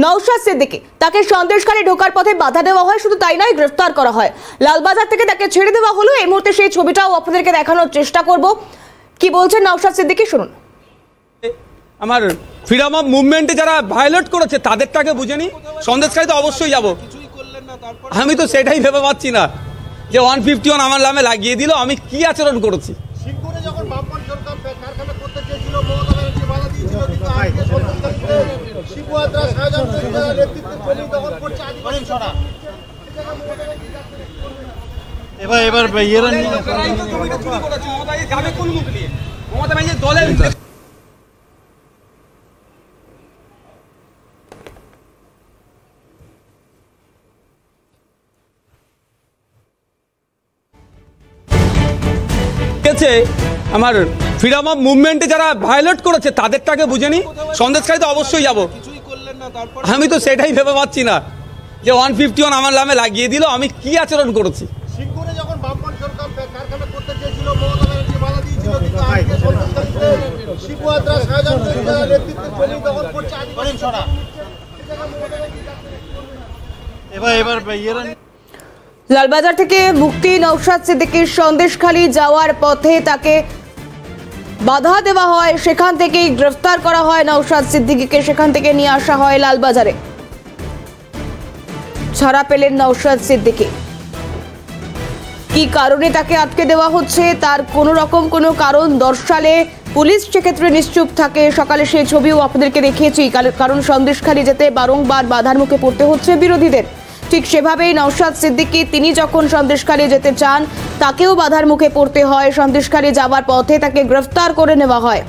নওশাদ সিদ্দিকী তাকে সন্দেশখালী ঢোকার পথে বাধা দেওয়া হয়, শুধু তাই নয় গ্রেফতার করা হয়। লালবাজার থেকে তাকে ছেড়ে দেওয়া হলো। এই মুহূর্তে সেই ছবিটাও আপনাদেরকে দেখানোর চেষ্টা করব। কি বলছেন নওশাদ সিদ্দিকী শুনুন। আমার ফ্রিডম অফ মুভমেন্টে যারা ভায়োলেট করেছে তাদেরটাকে বুঝেনি, সন্দেশখালীতে অবশ্যই যাব। আমি তো সেটাই ভেবে পাচ্ছি না যে 151 আমার নামে লাগিয়ে দিল, আমি কি আচরণ করেছি। আমার ফ্রিডম অফ মুভমেন্টে যারা ভায়োলেট করেছে তাদেরটাকে বুঝেনি, সন্দেশখালীতে অবশ্যই যাব। আমি তো সেটাই ভেবে পাচ্ছি না যে 151 আমার নামে লাগিয়ে দিল, আমি কি আচরণ করেছি। লালবাজার থেকে মুক্তি নওশাদ সিদ্দিকীর সন্দেশখালী যাওয়ার পথে তাকে বাধা দেওয়া হয়, সেখান থেকেই গ্রেফতার করা হয় নওশাদ সিদ্দিকীকে। সেখান থেকে নিয়ে আসা হয় লালবাজারে। ছাড়া পেলেন নওশাদ সিদ্দিকী। কি কারণে তাকে আটকে দেওয়া হচ্ছে তার কোনো রকম কোনো কারণ দর্শালে পুলিশ সেক্ষেত্রে নিশ্চুপ থাকে। সকালে সেই ছবিও আপনাদেরকে দেখিয়েছি, কারণ সন্দেশখালী যেতে বারংবার বাধার মুখে পড়তে হচ্ছে বিরোধীদের। ঠিক সেভাবেই নওশাদ সিদ্দিকী তিনি যখন সন্দেশখালী যেতে চান তাকেও বাধার মুখে পড়তে হয়। সন্দেশখালী যাওয়ার পথে তাকে গ্রেফতার করে নেওয়া হয়।